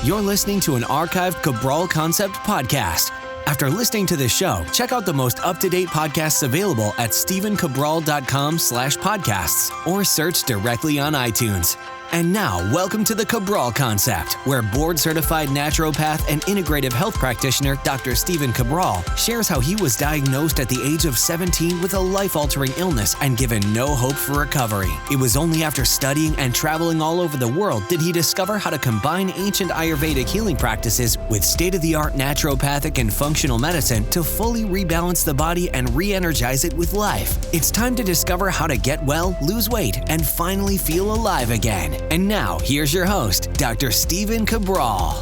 You're listening to an archived Cabral Concept podcast. After listening to this show, check out the most up-to-date podcasts available at stephencabral.com/podcasts or search directly on iTunes. And now, welcome to the Cabral Concept, where board-certified naturopath and integrative health practitioner Dr. Stephen Cabral shares how he was diagnosed at the age of 17 with a life-altering illness and given no hope for recovery. It was only after studying and traveling all over the world did he discover how to combine ancient Ayurvedic healing practices with state-of-the-art naturopathic and functional medicine to fully rebalance the body and re-energize it with life. It's time to discover how to get well, lose weight, and finally feel alive again. And now, here's your host, Dr. Stephen Cabral.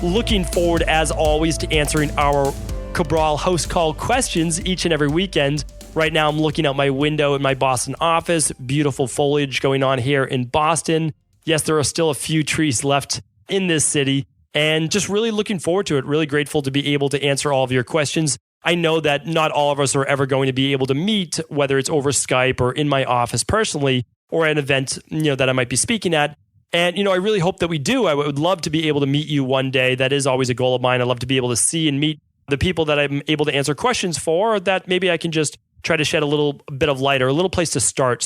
Looking forward, as always, to answering our Cabral HouseCall questions each and every weekend. Right now, I'm looking out my window in my Boston office. Beautiful foliage going on here in Boston. Yes, there are still a few trees left in this city, and just really looking forward to it. Really grateful to be able to answer all of your questions. I know that not all of us are ever going to be able to meet, whether it's over Skype or in my office personally, or an event, that I might be speaking at. And, I really hope that we do. I would love to be able to meet you one day. That is always a goal of mine. I love to be able to see and meet the people that I'm able to answer questions for, or that maybe I can just try to shed a little bit of light or a little place to start.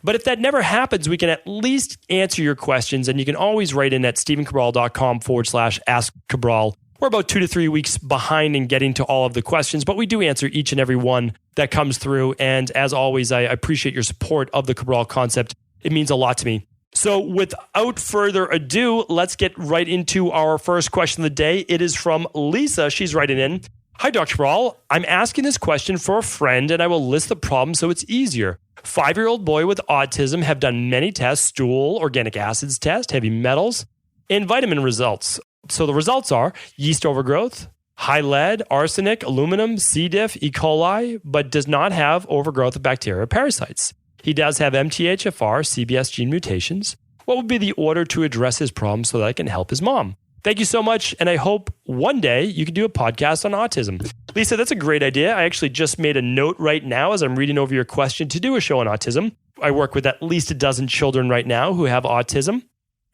But if that never happens, we can at least answer your questions, and you can always write in at stephencabral.com/askcabral. We're about 2 to 3 weeks behind in getting to all of the questions, but we do answer each and every one that comes through. And as always, I appreciate your support of the Cabral Concept. It means a lot to me. So without further ado, let's get right into our first question of the day. It is from Lisa. She's writing in. Hi, Dr. Cabral. I'm asking this question for a friend, and I will list the problem so it's easier. 5-year-old boy with autism, have done many tests, stool, organic acids test, heavy metals, and vitamin results. So the results are yeast overgrowth, high lead, arsenic, aluminum, C. diff, E. coli, but does not have overgrowth of bacteria or parasites. He does have MTHFR, CBS gene mutations. What would be the order to address his problem so that I can help his mom? Thank you so much, and I hope one day you can do a podcast on autism. Lisa, that's a great idea. I actually just made a note right now as I'm reading over your question to do a show on autism. I work with at least a dozen children right now who have autism,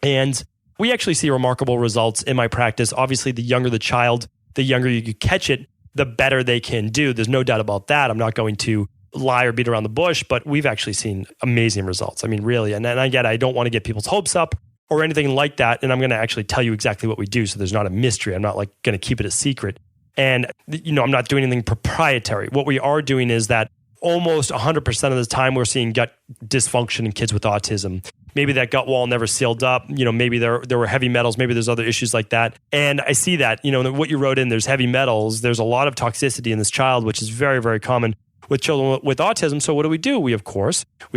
and we actually see remarkable results in my practice. Obviously, the younger the child, the younger you can catch it, the better they can do. There's no doubt about that. I'm not going to lie or beat around the bush, but we've actually seen amazing results. I mean, really. And again, I don't want to get people's hopes up or anything like that. And I'm going to actually tell you exactly what we do. So there's not a mystery. I'm not going to keep it a secret. And, I'm not doing anything proprietary. What we are doing is that almost 100% of the time we're seeing gut dysfunction in kids with autism. Maybe that gut wall never sealed up. Maybe there were heavy metals. Maybe there's other issues like that. And I see that, what you wrote in, there's heavy metals. There's a lot of toxicity in this child, which is very, very common with children with autism. So what do? We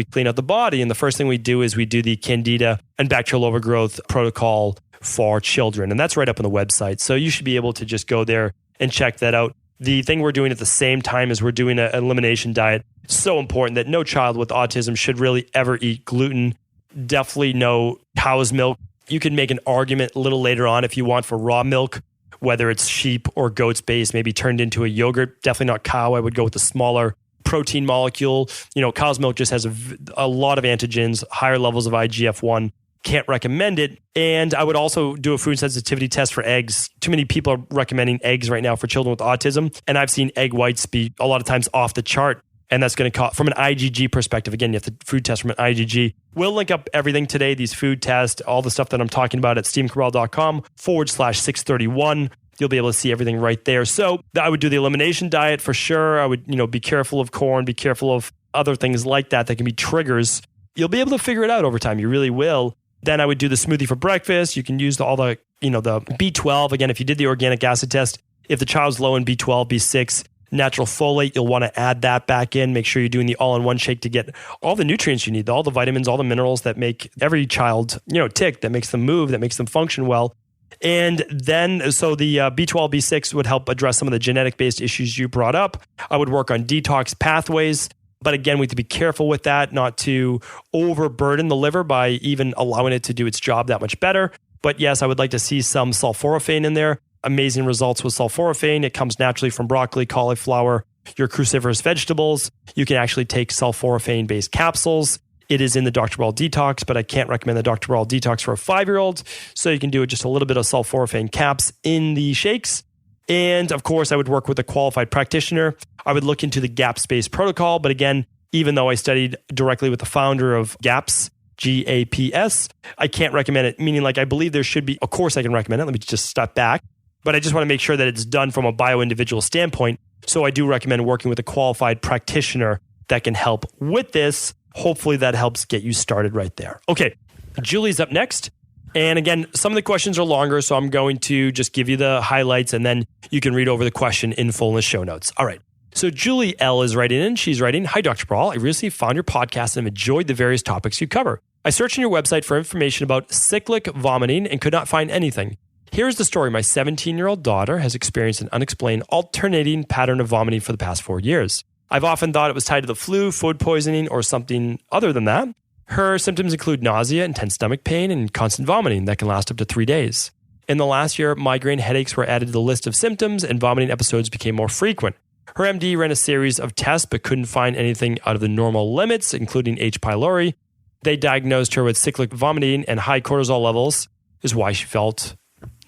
clean out the body. And the first thing we do is we do the Candida and bacterial overgrowth protocol for children. And that's right up on the website. So you should be able to just go there and check that out. The thing we're doing at the same time is we're doing an elimination diet. So important that no child with autism should really ever eat gluten. Definitely no cow's milk. You can make an argument a little later on if you want for raw milk, whether it's sheep or goat's based, maybe turned into a yogurt. Definitely not cow. I would go with the smaller protein molecule. Cow's milk just has a lot of antigens, higher levels of IGF-1. Can't recommend it. And I would also do a food sensitivity test for eggs. Too many people are recommending eggs right now for children with autism. And I've seen egg whites be a lot of times off the chart. And that's going to cost, from an IgG perspective, again, you have to food test from an IgG. We'll link up everything today, these food tests, all the stuff that I'm talking about at stephencabral.com/631. You'll be able to see everything right there. So I would do the elimination diet for sure. I would, be careful of corn, be careful of other things like that can be triggers. You'll be able to figure it out over time. You really will. Then I would do the smoothie for breakfast. You can use all the B12. Again, if you did the organic acid test, if the child's low in B12, B6, natural folate, you'll want to add that back in. Make sure you're doing the all-in-one shake to get all the nutrients you need, all the vitamins, all the minerals that make every child, tick, that makes them move, that makes them function well. And then, so the B12, B6 would help address some of the genetic-based issues you brought up. I would work on detox pathways. But again, we have to be careful with that, not to overburden the liver by even allowing it to do its job that much better. But yes, I would like to see some sulforaphane in there. Amazing results with sulforaphane. It comes naturally from broccoli, cauliflower, your cruciferous vegetables. You can actually take sulforaphane-based capsules. It is in the Dr. Cabral Detox, but I can't recommend the Dr. Cabral Detox for a 5-year-old. So you can do just a little bit of sulforaphane caps in the shakes. And of course, I would work with a qualified practitioner. I would look into the GAPS-based protocol. But again, even though I studied directly with the founder of GAPS, GAPS, I can't recommend it. Meaning like I believe there should be, of course I can recommend it. Let me just step back. But I just want to make sure that it's done from a bio-individual standpoint. So I do recommend working with a qualified practitioner that can help with this. Hopefully that helps get you started right there. Okay, Julie's up next. And again, some of the questions are longer, so I'm going to just give you the highlights and then you can read over the question in full in the show notes. All right. So Julie L is writing in. She's writing, "Hi, Dr. Cabral. I recently found your podcast and have enjoyed the various topics you cover. I searched on your website for information about cyclic vomiting and could not find anything. Here's the story. My 17-year-old daughter has experienced an unexplained alternating pattern of vomiting for the past 4 years. I've often thought it was tied to the flu, food poisoning, or something other than that. Her symptoms include nausea, intense stomach pain, and constant vomiting that can last up to 3 days. In the last year, migraine headaches were added to the list of symptoms and vomiting episodes became more frequent. Her MD ran a series of tests but couldn't find anything out of the normal limits, including H. pylori. They diagnosed her with cyclic vomiting and high cortisol levels is why she felt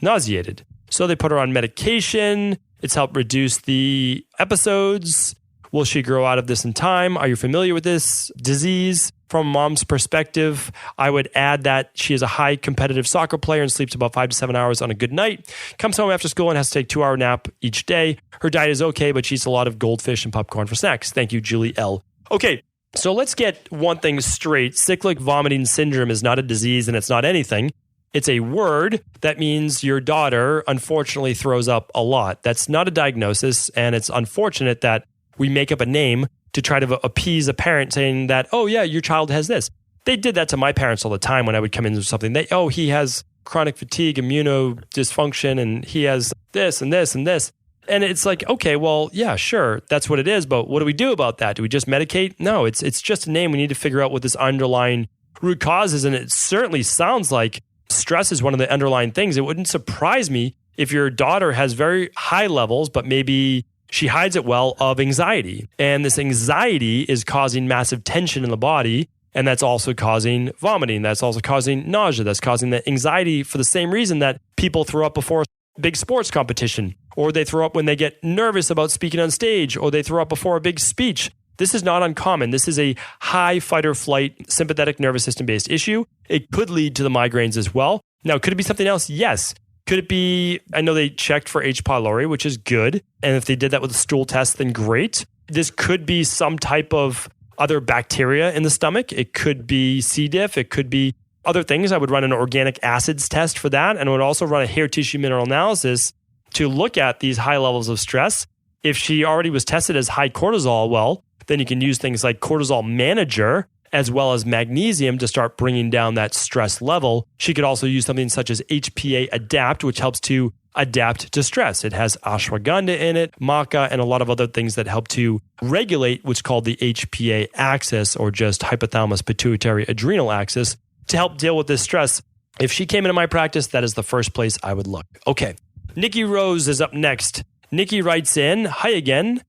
nauseated. So they put her on medication. It's helped reduce the episodes. Will she grow out of this in time? Are you familiar with this disease? From mom's perspective, I would add that she is a high competitive soccer player and sleeps about 5 to 7 hours on a good night. Comes home after school and has to take a 2-hour nap each day. Her diet is okay, but she eats a lot of goldfish and popcorn for snacks. Thank you, Julie L. Okay, so let's get one thing straight. Cyclic vomiting syndrome is not a disease and it's not anything. It's a word that means your daughter unfortunately throws up a lot. That's not a diagnosis, and it's unfortunate that we make up a name to try to appease a parent saying that, oh yeah, your child has this. They did that to my parents all the time when I would come in with something. He has chronic fatigue, immunodysfunction, and he has this and this and this. And it's like, okay, well, yeah, sure, that's what it is. But what do we do about that? Do we just medicate? No, it's just a name. We need to figure out what this underlying root cause is. And it certainly sounds like stress is one of the underlying things. It wouldn't surprise me if your daughter has very high levels, but maybe she hides it well, of anxiety. And this anxiety is causing massive tension in the body. And that's also causing vomiting. That's also causing nausea. That's causing the anxiety for the same reason that people throw up before a big sports competition, or they throw up when they get nervous about speaking on stage, or they throw up before a big speech. This is not uncommon. This is a high fight or flight sympathetic nervous system based issue. It could lead to the migraines as well. Now, could it be something else? Yes. Could it be, I know they checked for H. pylori, which is good. And if they did that with a stool test, then great. This could be some type of other bacteria in the stomach. It could be C. diff. It could be other things. I would run an organic acids test for that. And I would also run a hair tissue mineral analysis to look at these high levels of stress. If she already was tested as high cortisol, well, then you can use things like cortisol manager as well as magnesium to start bringing down that stress level. She could also use something such as HPA Adapt, which helps to adapt to stress. It has ashwagandha in it, maca, and a lot of other things that help to regulate what's called the HPA axis, or just hypothalamus pituitary adrenal axis, to help deal with this stress. If she came into my practice, that is the first place I would look. Okay, Nikki Rose is up next. Nikki writes in, "Hi again.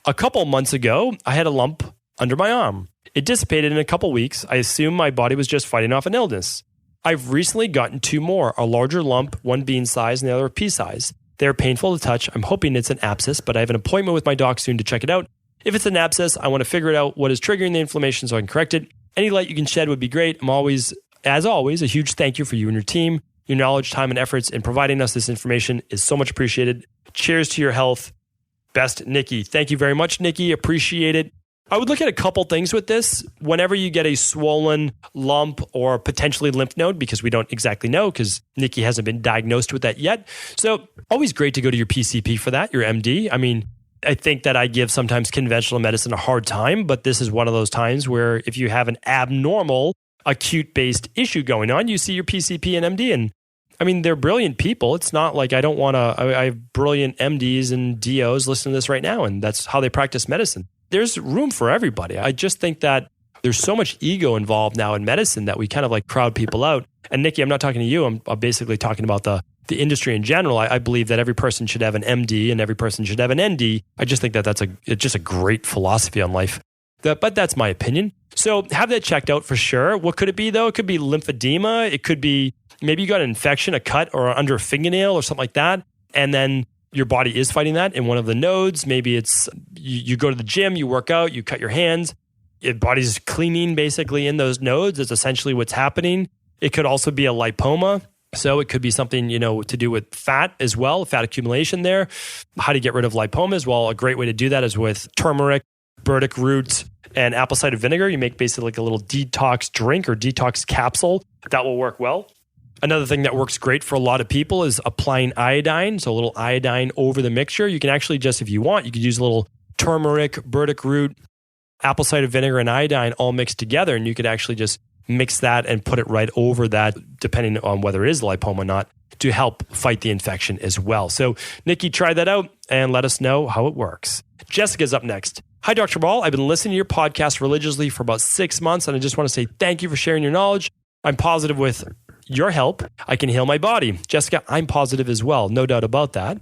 A couple months ago, I had a lump under my arm. It dissipated in a couple weeks. I assume my body was just fighting off an illness. I've recently gotten 2 more, a larger lump, one bean size and the other pea size. They're painful to touch. I'm hoping it's an abscess, but I have an appointment with my doc soon to check it out. If it's an abscess, I want to figure out what is triggering the inflammation so I can correct it. Any light you can shed would be great. I'm always, as always, a huge thank you for you and your team. Your knowledge, time, and efforts in providing us this information is so much appreciated. Cheers to your health. Best, Nikki." Thank you very much, Nikki. Appreciate it. I would look at a couple things with this. Whenever you get a swollen lump or potentially lymph node, because we don't exactly know, because Nikki hasn't been diagnosed with that yet. So always great to go to your PCP for that, your MD. I mean, I think that I give sometimes conventional medicine a hard time, but this is one of those times where if you have an abnormal acute-based issue going on, you see your PCP and MD. And I mean, they're brilliant people. It's not like I have brilliant MDs and DOs listening to this right now, and that's how they practice medicine. There's room for everybody. I just think that there's so much ego involved now in medicine that we kind of like crowd people out. And Nikki, I'm not talking to you. I'm basically talking about the industry in general. I believe that every person should have an MD and every person should have an ND. I just think that it's just a great philosophy on life. But that's my opinion. So have that checked out for sure. What could it be though? It could be lymphedema. It could be maybe you got an infection, a cut or under a fingernail or something like that. And then your body is fighting that in one of the nodes. Maybe it's you go to the gym, you work out, you cut your hands. Your body's cleaning basically in those nodes. It's essentially what's happening. It could also be a lipoma. So it could be something, to do with fat as well, fat accumulation there. How to get rid of lipomas? Well, a great way to do that is with turmeric, burdock root, and apple cider vinegar. You make basically like a little detox drink or detox capsule. That will work well. Another thing that works great for a lot of people is applying iodine. So a little iodine over the mixture. You can actually just, if you want, you could use a little turmeric, burdock root, apple cider vinegar, and iodine all mixed together. And you could actually just mix that and put it right over that, depending on whether it is lipoma or not, to help fight the infection as well. So Nikki, try that out and let us know how it works. Jessica's up next. Hi, Dr. Cabral. I've been listening to your podcast religiously for about 6 months, and I just want to say thank you for sharing your knowledge. I'm positive with your help, I can heal my body. Jessica, I'm positive as well. No doubt about that.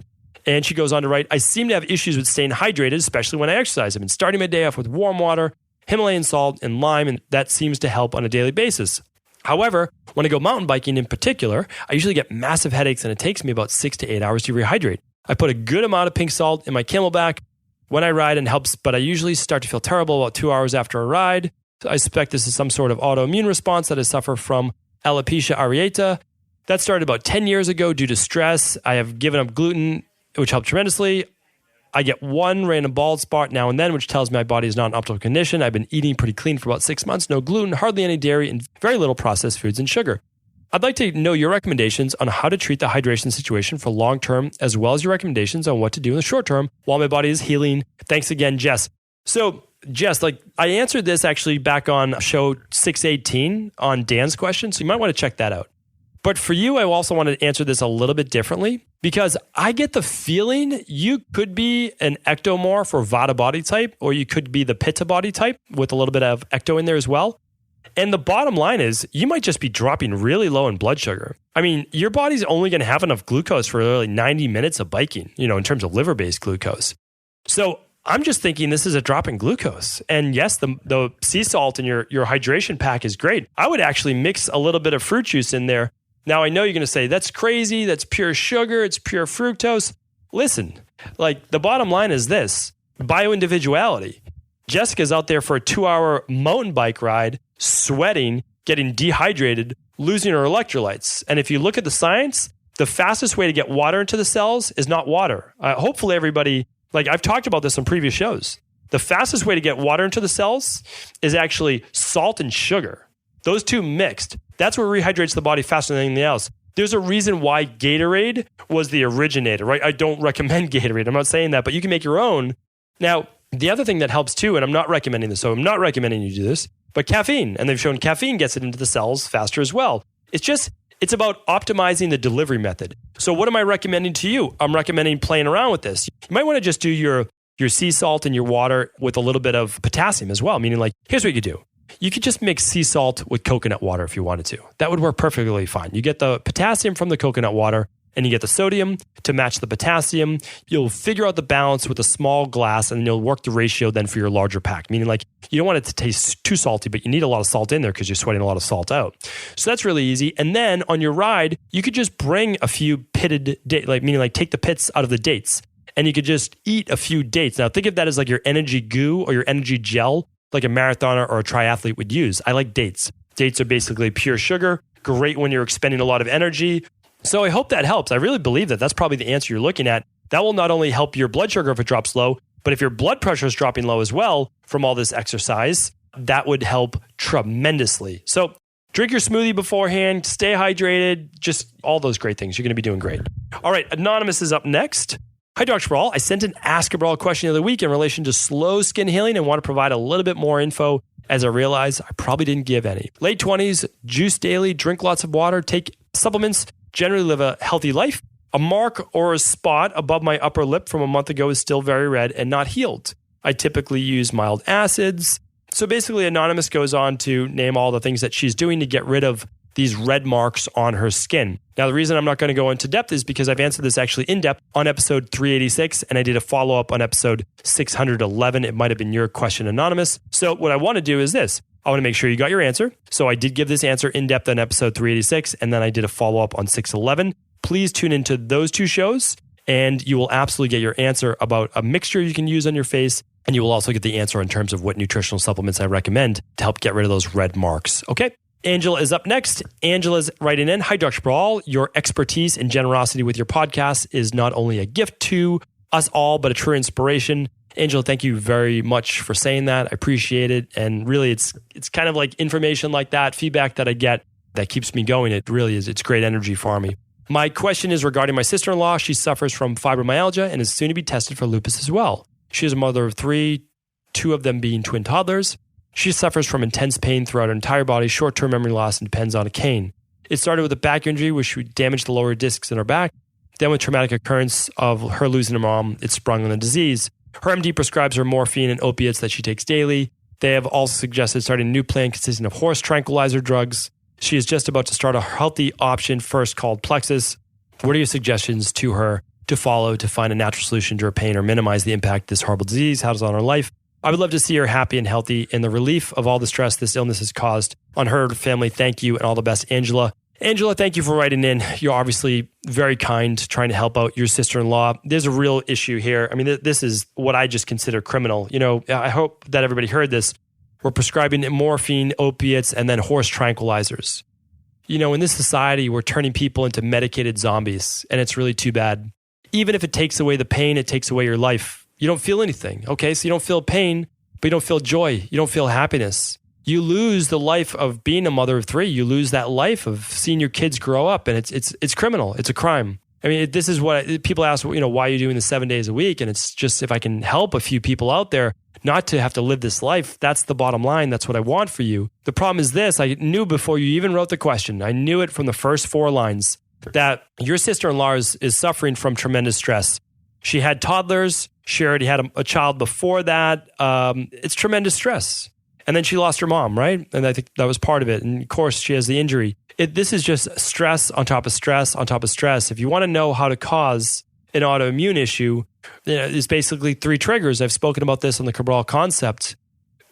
And she goes on to write, I seem to have issues with staying hydrated, especially when I exercise. I've been starting my day off with warm water, Himalayan salt, and lime, and that seems to help on a daily basis. However, when I go mountain biking in particular, I usually get massive headaches, and it takes me about 6 to 8 hours to rehydrate. I put a good amount of pink salt in my Camelback when I ride and helps, but I usually start to feel terrible about 2 hours after a ride. So I suspect this is some sort of autoimmune response that I suffer from alopecia areata. That started about 10 years ago due to stress. I have given up gluten, which helped tremendously. I get one random bald spot now and then, which tells me my body is not in optimal condition. I've been eating pretty clean for about 6 months. No gluten, hardly any dairy, and very little processed foods and sugar. I'd like to know your recommendations on how to treat the hydration situation for long term, as well as your recommendations on what to do in the short term while my body is healing. Thanks again, Jess. So, Jess, I answered this actually back on show 618 on Dan's question, so you might want to check that out. But for you, I also want to answer this a little bit differently because I get the feeling you could be an ectomorph or Vata body type, or you could be the Pitta body type with a little bit of ecto in there as well. And the bottom line is you might just be dropping really low in blood sugar. I mean, your body's only going to have enough glucose for really 90 minutes of biking, in terms of liver-based glucose. So I'm just thinking this is a drop in glucose. And yes, the sea salt in your hydration pack is great. I would actually mix a little bit of fruit juice in there. Now, I know you're going to say, that's crazy. That's pure sugar. It's pure fructose. Listen, the bottom line is this, bioindividuality. Jessica's out there for a 2-hour mountain bike ride, sweating, getting dehydrated, losing her electrolytes. And if you look at the science, the fastest way to get water into the cells is not water. Hopefully everybody, I've talked about this on previous shows. The fastest way to get water into the cells is actually salt and sugar. Those two mixed. That's what rehydrates the body faster than anything else. There's a reason why Gatorade was the originator, right? I don't recommend Gatorade. I'm not saying that, but you can make your own. Now, the other thing that helps too, and I'm not recommending this, so I'm not recommending you do this, but caffeine. And they've shown caffeine gets it into the cells faster as well. It's about optimizing the delivery method. So what am I recommending to you? I'm recommending playing around with this. You might want to just do your sea salt and your water with a little bit of potassium as well. Meaning here's what you do. You could just mix sea salt with coconut water if you wanted to. That would work perfectly fine. You get the potassium from the coconut water and you get the sodium to match the potassium. You'll figure out the balance with a small glass and you'll work the ratio then for your larger pack. Meaning you don't want it to taste too salty, but you need a lot of salt in there because you're sweating a lot of salt out. So that's really easy. And then on your ride, you could just bring a few pitted dates, meaning take the pits out of the dates and you could just eat a few dates. Now think of that as your energy goo or your energy gel, like a marathoner or a triathlete would use. I like dates. Dates are basically pure sugar, great when you're expending a lot of energy. So I hope that helps. I really believe that that's probably the answer you're looking at. That will not only help your blood sugar if it drops low, but if your blood pressure is dropping low as well from all this exercise, that would help tremendously. So drink your smoothie beforehand, stay hydrated, just all those great things. You're going to be doing great. All right, Anonymous is up next. Hi, Dr. Cabral. I sent an Ask Cabral question the other week in relation to slow skin healing and want to provide a little bit more info as I realized I probably didn't give any. Late 20s, juice daily, drink lots of water, take supplements, generally live a healthy life. A mark or a spot above my upper lip from a month ago is still very red and not healed. I typically use mild acids. So basically, Anonymous goes on to name all the things that she's doing to get rid of these red marks on her skin. Now, the reason I'm not going to go into depth is because I've answered this actually in depth on episode 386, and I did a follow-up on episode 611. It might have been your question anonymous. So what I want to do is this. I want to make sure you got your answer. So I did give this answer in depth on episode 386, and then I did a follow-up on 611. Please tune into those two shows, and you will absolutely get your answer about a mixture you can use on your face, and you will also get the answer in terms of what nutritional supplements I recommend to help get rid of those red marks. Okay? Angela is up next. Angela's writing in, Hi, Dr. Cabral. Your expertise and generosity with your podcast is not only a gift to us all, but a true inspiration. Angela, thank you very much for saying that. I appreciate it. And really, it's kind of like information like that, feedback that I get that keeps me going. It really is. It's great energy for me. My question is regarding my sister-in-law. She suffers from fibromyalgia and is soon to be tested for lupus as well. She is a mother of 3, 2 of them being twin toddlers. She suffers from intense pain throughout her entire body, short-term memory loss, and depends on a cane. It started with a back injury, which damaged the lower discs in her back. Then with traumatic occurrence of her losing her mom, it sprung on the disease. Her MD prescribes her morphine and opiates that she takes daily. They have also suggested starting a new plan consisting of horse tranquilizer drugs. She is just about to start a healthy option first called Plexus. What are your suggestions to her to follow to find a natural solution to her pain or minimize the impact of this horrible disease has on her life? I would love to see her happy and healthy in the relief of all the stress this illness has caused on her family. Thank you and all the best, Angela. Angela, thank you for writing in. You're obviously very kind, trying to help out your sister-in-law. There's a real issue here. I mean, this is what I just consider criminal. You know, I hope that everybody heard this. We're prescribing morphine, opiates, and then horse tranquilizers. You know, in this society, we're turning people into medicated zombies, and it's really too bad. Even if it takes away the pain, it takes away your life. You don't feel anything, okay? So you don't feel pain, but you don't feel joy. You don't feel happiness. You lose the life of being a mother of 3. You lose that life of seeing your kids grow up, and it's criminal. It's a crime. I mean, this is what people ask, you know, why are you doing this 7 days a week? And it's just if I can help a few people out there not to have to live this life, that's the bottom line. That's what I want for you. The problem is this, I knew before you even wrote the question, I knew it from the first 4 lines that your sister-in-law is suffering from tremendous stress. She had toddlers. She already had a child before that. It's tremendous stress. And then she lost her mom, right? And I think that was part of it. And of course, she has the injury. This is just stress on top of stress on top of stress. If you want to know how to cause an autoimmune issue, it's basically 3 triggers. I've spoken about this on the Cabral concept,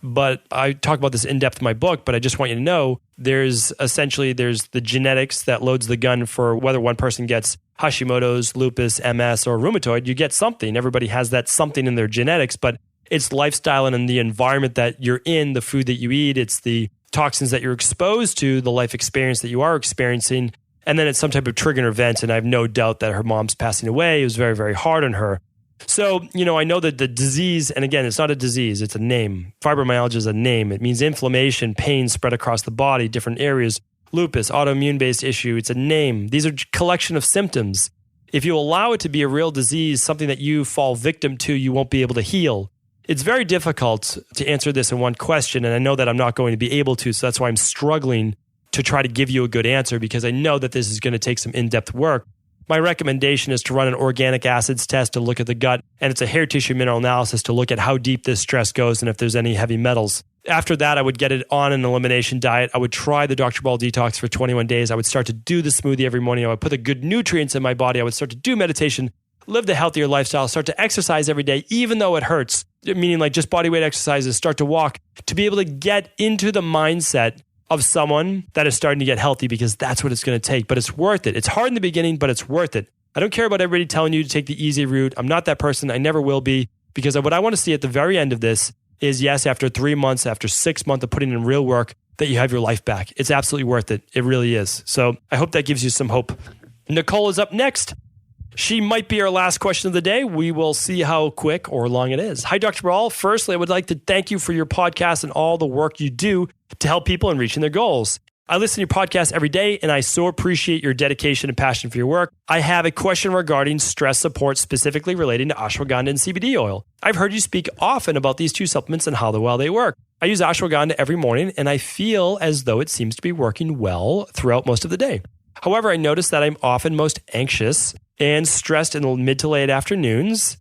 but I talk about this in depth in my book, but I just want you to know there's the genetics that loads the gun for whether one person gets Hashimoto's, lupus, MS, or rheumatoid. You get something. Everybody has that something in their genetics, but it's lifestyle and in the environment that you're in, the food that you eat, it's the toxins that you're exposed to, the life experience that you are experiencing, and then it's some type of triggering event. And I have no doubt that her mom's passing away. It was very, very hard on her. So, you know, I know that the disease, and again, it's not a disease, it's a name. Fibromyalgia is a name. It means inflammation, pain spread across the body, different areas. Lupus, autoimmune-based issue, it's a name. These are a collection of symptoms. If you allow it to be a real disease, something that you fall victim to, you won't be able to heal. It's very difficult to answer this in one question, and I know that I'm not going to be able to, so that's why I'm struggling to try to give you a good answer, because I know that this is going to take some in-depth work. My recommendation is to run an organic acids test to look at the gut, and it's a hair tissue mineral analysis to look at how deep this stress goes and if there's any heavy metals. After that, I would get it on an elimination diet. I would try the Dr. Ball detox for 21 days. I would start to do the smoothie every morning. I would put the good nutrients in my body. I would start to do meditation, live the healthier lifestyle, start to exercise every day, even though it hurts, meaning like just body weight exercises, start to walk, to be able to get into the mindset of someone that is starting to get healthy, because that's what it's going to take. But it's worth it. It's hard in the beginning, but it's worth it. I don't care about everybody telling you to take the easy route. I'm not that person. I never will be, because what I want to see at the very end of this is, yes, after 3 months, after 6 months of putting in real work, that you have your life back. It's absolutely worth it. It really is. So I hope that gives you some hope. Nicole is up next. She might be our last question of the day. We will see how quick or long it is. Hi, Dr. Cabral. Firstly, I would like to thank you for your podcast and all the work you do to help people in reaching their goals. I listen to your podcast every day, and I so appreciate your dedication and passion for your work. I have a question regarding stress support, specifically relating to ashwagandha and CBD oil. I've heard you speak often about these 2 supplements and how well they work. I use ashwagandha every morning, and I feel as though it seems to be working well throughout most of the day. However, I notice that I'm often most anxious and stressed in the mid to late afternoons.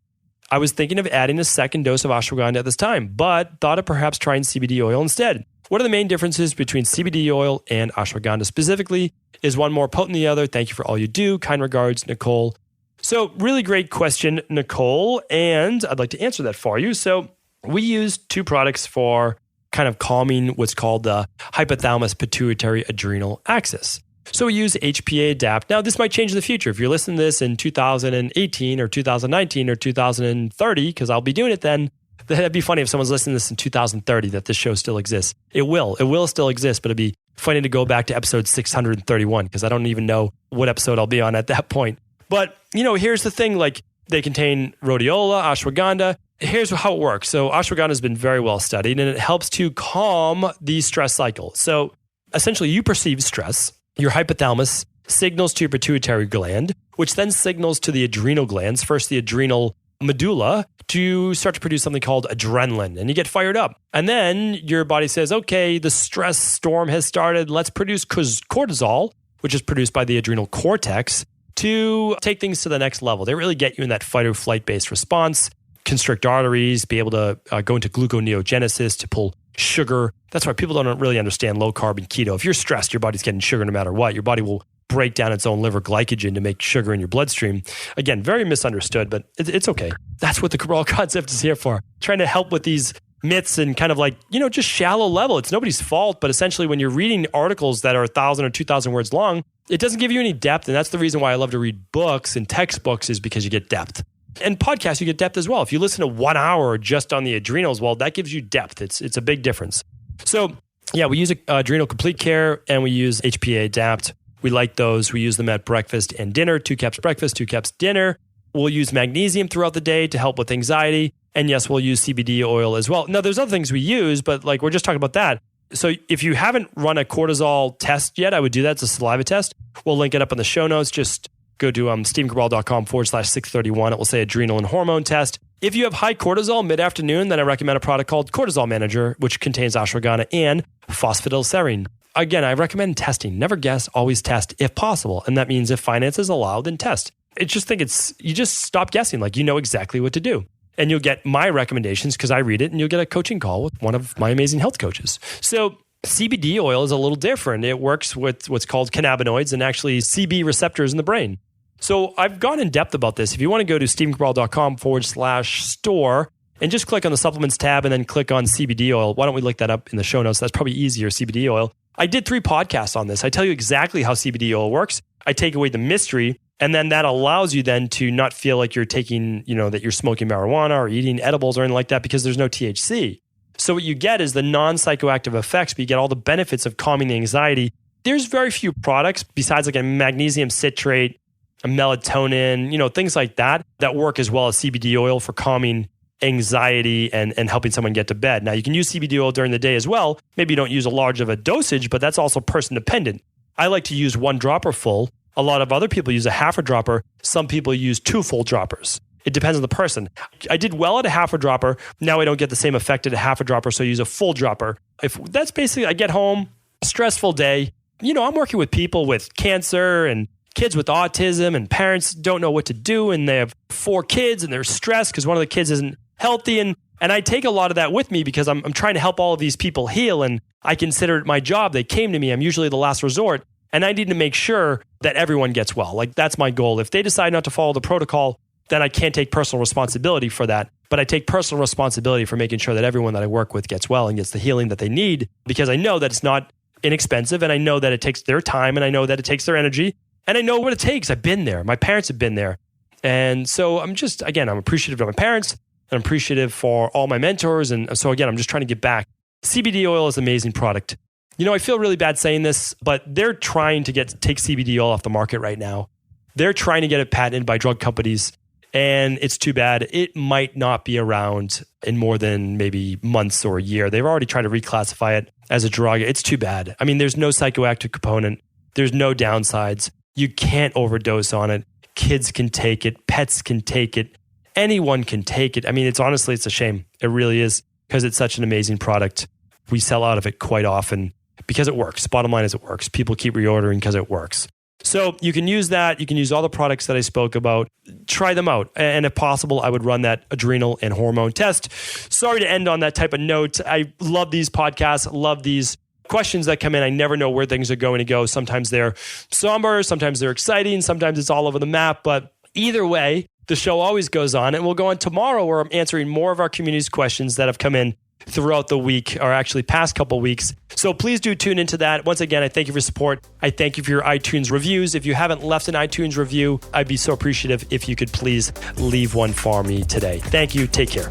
I was thinking of adding a second dose of ashwagandha at this time, but thought of perhaps trying CBD oil instead. What are the main differences between CBD oil and ashwagandha specifically? Is one more potent than the other? Thank you for all you do. Kind regards, Nicole. So really great question, Nicole, and I'd like to answer that for you. So we use two products for kind of calming what's called the hypothalamus pituitary adrenal axis. So we use HPA Adapt. Now, this might change in the future. If you're listening to this in 2018 or 2019 or 2030, because I'll be doing it then, that'd be funny if someone's listening to this in 2030 that this show still exists. It will still exist, but it'd be funny to go back to episode 631 because I don't even know what episode I'll be on at that point. But, here's the thing, like they contain rhodiola, ashwagandha. Here's how it works. So ashwagandha has been very well studied and it helps to calm the stress cycle. So essentially you perceive stress, your hypothalamus signals to your pituitary gland, which then signals to the adrenal glands, first the adrenal medulla, to start to produce something called adrenaline, and you get fired up. And then your body says, okay, the stress storm has started. Let's produce cortisol, which is produced by the adrenal cortex, to take things to the next level. They really get you in that fight or flight based response, constrict arteries, be able to go into gluconeogenesis to pull sugar. That's why people don't really understand low carb and keto. If you're stressed, your body's getting sugar no matter what. Your body will break down its own liver glycogen to make sugar in your bloodstream. Again, very misunderstood, but it's okay. That's what the Cabral concept is here for. Trying to help with these myths and kind of like, just shallow level. It's nobody's fault, but essentially when you're reading articles that are 1,000 or 2,000 words long, it doesn't give you any depth. And that's the reason why I love to read books and textbooks, is because you get depth. And podcasts, you get depth as well. If you listen to 1 hour just on the adrenals, well, that gives you depth. It's a big difference. So yeah, we use Adrenal Complete Care and we use HPA Adapt. We like those. We use them at breakfast and dinner, 2 cups breakfast, 2 cups dinner. We'll use magnesium throughout the day to help with anxiety. And yes, we'll use CBD oil as well. Now, there's other things we use, but like we're just talking about that. So if you haven't run a cortisol test yet, I would do that. It's a saliva test. We'll link it up in the show notes. Just go to stevencabral.com/631. It will say adrenal and hormone test. If you have high cortisol mid-afternoon, then I recommend a product called Cortisol Manager, which contains ashwagandha and phosphatidylserine. Again, I recommend testing. Never guess, always test if possible. And that means if finances allow, then test. You just stop guessing. Like, you know exactly what to do. And you'll get my recommendations because I read it, and you'll get a coaching call with one of my amazing health coaches. So CBD oil is a little different. It works with what's called cannabinoids and actually CB receptors in the brain. So I've gone in depth about this. If you want to go to stevencabral.com/store and just click on the supplements tab and then click on CBD oil. Why don't we link that up in the show notes? That's probably easier, CBD oil. I did 3 podcasts on this. I tell you exactly how CBD oil works. I take away the mystery, and then that allows you then to not feel like you're taking, that you're smoking marijuana or eating edibles or anything like that, because there's no THC. So what you get is the non-psychoactive effects, but you get all the benefits of calming the anxiety. There's very few products besides like a magnesium citrate, a melatonin, things like that work as well as CBD oil for calming anxiety and helping someone get to bed. Now, you can use CBD oil during the day as well. Maybe you don't use a large of a dosage, but that's also person dependent. I like to use 1 dropper full. A lot of other people use a half a dropper. Some people use 2 full droppers. It depends on the person. I did well at a half a dropper. Now I don't get the same effect at a half a dropper, so I use a full dropper. If that's basically, I get home, stressful day. I'm working with people with cancer and kids with autism, and parents don't know what to do, and they have 4 kids and they're stressed because one of the kids isn't healthy. And I take a lot of that with me because I'm trying to help all of these people heal, and I consider it my job. They came to me. I'm usually the last resort, and I need to make sure that everyone gets well. Like, that's my goal. If they decide not to follow the protocol, then I can't take personal responsibility for that. But I take personal responsibility for making sure that everyone that I work with gets well and gets the healing that they need, because I know that it's not inexpensive, and I know that it takes their time, and I know that it takes their energy, and I know what it takes. I've been there. My parents have been there. And so I'm appreciative of my parents, and I'm appreciative for all my mentors. And so again, I'm just trying to give back. CBD oil is an amazing product. I feel really bad saying this, but they're trying to take CBD oil off the market right now. They're trying to get it patented by drug companies, and it's too bad. It might not be around in more than maybe months or a year. They've already tried to reclassify it as a drug. It's too bad. I mean, there's no psychoactive component. There's no downsides. You can't overdose on it. Kids can take it. Pets can take it. Anyone can take it. I mean, it's a shame. It really is, because it's such an amazing product. We sell out of it quite often because it works. Bottom line is it works. People keep reordering because it works. So you can use that. You can use all the products that I spoke about. Try them out. And if possible, I would run that adrenal and hormone test. Sorry to end on that type of note. I love these podcasts, love these questions that come in. I never know where things are going to go. Sometimes they're somber, sometimes they're exciting, sometimes it's all over the map. But either way, the show always goes on. And we'll go on tomorrow where I'm answering more of our community's questions that have come in throughout the week, or actually past couple weeks. So please do tune into that. Once again, I thank you for your support. I thank you for your iTunes reviews. If you haven't left an iTunes review, I'd be so appreciative if you could please leave one for me today. Thank you. Take care.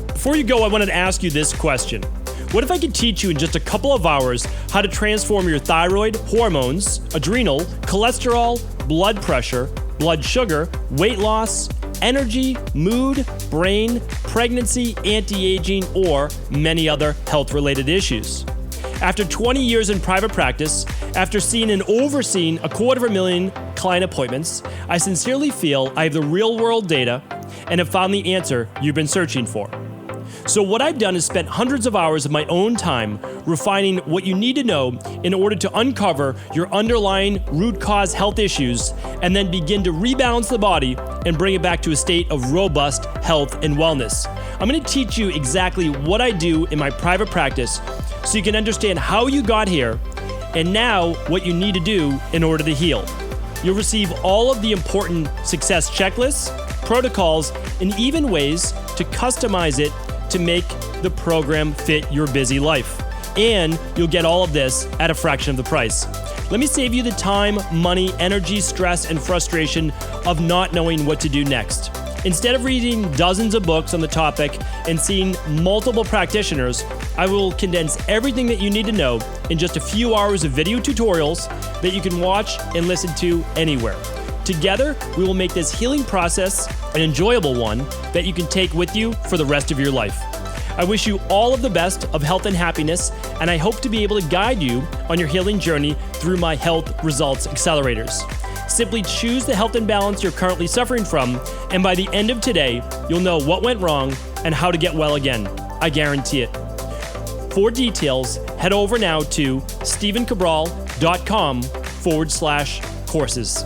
Before you go, I wanted to ask you this question. What if I could teach you in just a couple of hours how to transform your thyroid, hormones, adrenal, cholesterol, blood pressure, blood sugar, weight loss, energy, mood, brain, pregnancy, anti-aging, or many other health-related issues? After 20 years in private practice, after seeing and overseeing 250,000 client appointments, I sincerely feel I have the real-world data and have found the answer you've been searching for. So what I've done is spent hundreds of hours of my own time refining what you need to know in order to uncover your underlying root cause health issues and then begin to rebalance the body and bring it back to a state of robust health and wellness. I'm going to teach you exactly what I do in my private practice so you can understand how you got here and now what you need to do in order to heal. You'll receive all of the important success checklists, protocols, and even ways to customize it to make the program fit your busy life. And you'll get all of this at a fraction of the price. Let me save you the time, money, energy, stress, and frustration of not knowing what to do next. Instead of reading dozens of books on the topic and seeing multiple practitioners, I will condense everything that you need to know in just a few hours of video tutorials that you can watch and listen to anywhere. Together, we will make this healing process an enjoyable one that you can take with you for the rest of your life. I wish you all of the best of health and happiness, and I hope to be able to guide you on your healing journey through my Health Results Accelerators. Simply choose the health imbalance you're currently suffering from, and by the end of today, you'll know what went wrong and how to get well again. I guarantee it. For details, head over now to stephencabral.com/courses.